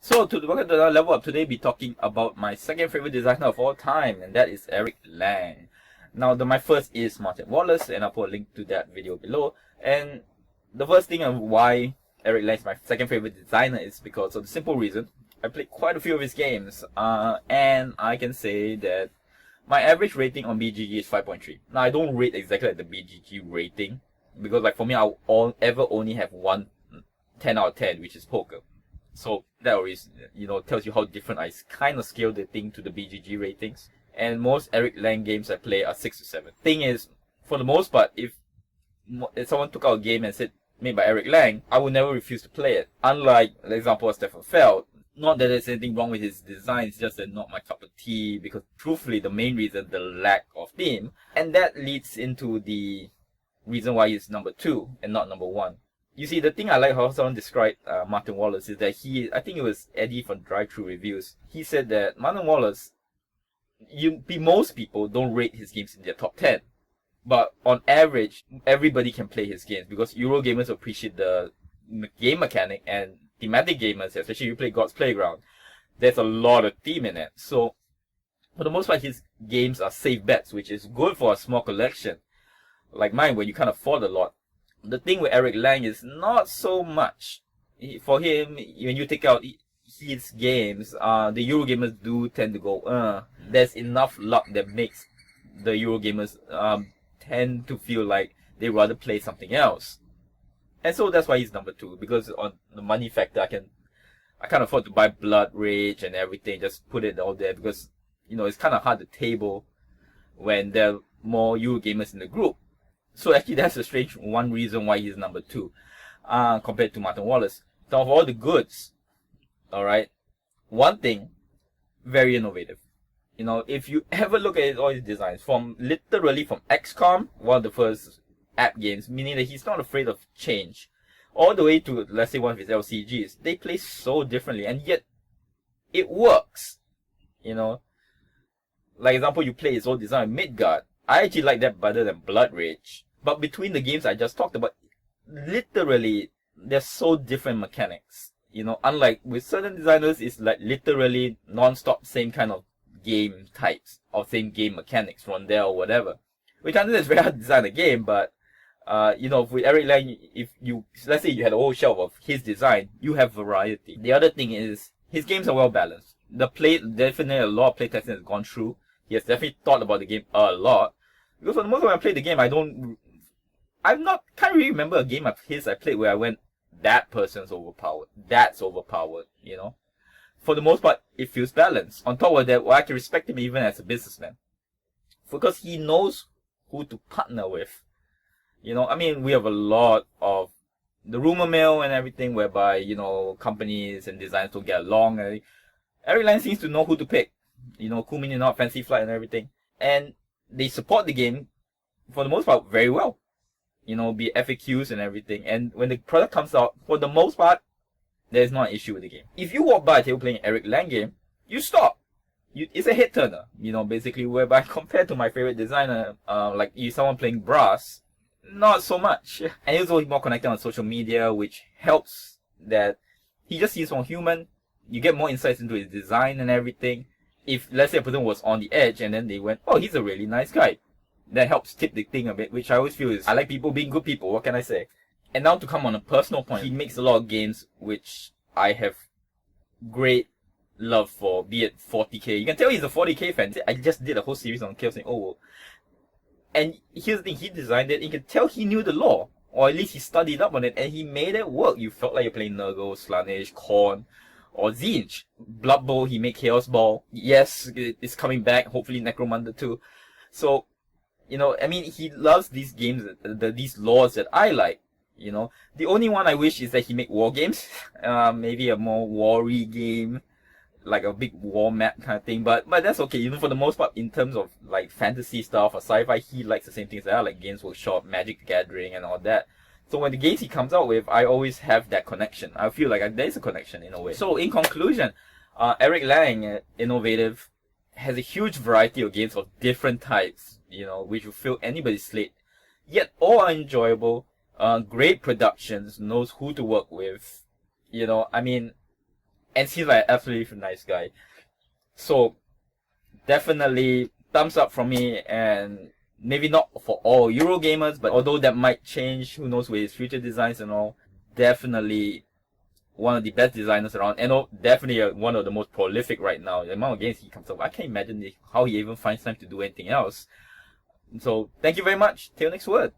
So, welcome to another level up. Today, be talking about my second favorite designer of all time, and that is Eric Lang. Now, my first is Martin Wallace, and I'll put a link to that video below. And the first thing of why Eric Lang is my second favorite designer is because of the simple reason I played quite a few of his games, and I can say that my average rating on BGG is 5.3. Now, I don't rate exactly like the BGG rating because, like, for me, I'll ever only have one 10 out of 10, which is poker. So that always, tells you how different I kind of scale the thing to the BGG ratings. And most Eric Lang games I play are 6 to 7. Thing is, for the most part, if someone took out a game and said made by Eric Lang, I would never refuse to play it. Unlike the example of Stefan Feld, not that there's anything wrong with his design, it's just that not my cup of tea. Because truthfully, the main reason, the lack of theme, and that leads into the reason why he's number 2 and not number 1. You see, the thing I like how someone described Martin Wallace is that I think it was Eddie from Drive Thru Reviews. He said that Martin Wallace, most people don't rate his games in their top 10. But on average, everybody can play his games because Eurogamers appreciate the game mechanic, and thematic gamers, especially if you play God's Playground, there's a lot of theme in it. So, for the most part, his games are safe bets, which is good for a small collection like mine where you can't afford a lot. The thing with Eric Lang is not so much. For him, when you take out his games, the Eurogamers do tend to go, there's enough luck that makes the Eurogamers tend to feel like they rather play something else. And so that's why he's number 2, because on the money factor, I can't afford to buy Blood Rage and everything, just put it all there because, it's kind of hard to table when there are more Eurogamers in the group. So actually, that's a strange one reason why he's number 2, compared to Martin Wallace. So of all the goods, alright, one thing, very innovative. If you ever look at all his designs, literally from XCOM, one of the first app games, meaning that he's not afraid of change, all the way to, let's say, one of his LCGs, they play so differently, and yet, it works. Like example, you play his old design, Midgard. I actually like that better than Blood Rage. But between the games I just talked about, literally, they're so different mechanics. Unlike with certain designers, it's like literally non-stop same kind of game types or same game mechanics, rondel or whatever. Which I know it's very hard to design a game, but with Eric Lang, let's say you had a whole shelf of his design, you have variety. The other thing is, his games are well balanced. Definitely a lot of playtesting has gone through. He has definitely thought about the game a lot. Because for the most part when I played the game, can't really remember a game of his I played where I went, that person's overpowered, that's overpowered, For the most part, it feels balanced. On top of that, I can respect him even as a businessman. Because he knows who to partner with. We have a lot of the rumor mill and everything whereby, companies and designers don't get along. Eric Lang seems to know who to pick. Cool Mini Not, Fancy Flight and everything. And they support the game, for the most part, very well. Be FAQs and everything. And when the product comes out, for the most part, there's not an issue with the game. If you walk by a table playing Eric Lang game, you stop. It's a head turner, basically, whereby compared to my favorite designer, like someone playing Brass, not so much. And he's also more connected on social media, which helps that he just seems more human. You get more insights into his design and everything. If, let's say, a person was on the edge and then they went, oh, he's a really nice guy. That helps tip the thing a bit, which I always feel is, I like people being good people, what can I say? And now to come on a personal point, he makes a lot of games which I have great love for, be it 40k. You can tell he's a 40k fan. I just did a whole series on Chaos saying, oh, and here's the thing, he designed it, you can tell he knew the lore, or at least he studied up on it, and he made it work. You felt like you're playing Nurgle, Slaanesh, Khorne, or Tzeentch. Blood Bowl, he made Chaos Ball. Yes, it's coming back, hopefully Necromunda too. So, he loves these games, these lores that I like. The only one I wish is that he make war games. Maybe a more war-y game, like a big war map kind of thing. But that's okay. For the most part, in terms of like fantasy stuff or sci-fi, he likes the same things that I like. Games Workshop, Magic the Gathering, and all that. So when the games he comes out with, I always have that connection. I feel like there is a connection in a way. So in conclusion, Eric Lang, innovative, has a huge variety of games of different types, which will fill anybody's slate. Yet all are enjoyable, great productions, knows who to work with. and seems like an absolutely nice guy. So definitely thumbs up from me, and maybe not for all Eurogamers, but although that might change, who knows, with his future designs and all, definitely one of the best designers around, and definitely one of the most prolific right now. The amount of games he comes up, I can't imagine how he even finds time to do anything else. So thank you very much. Till next word.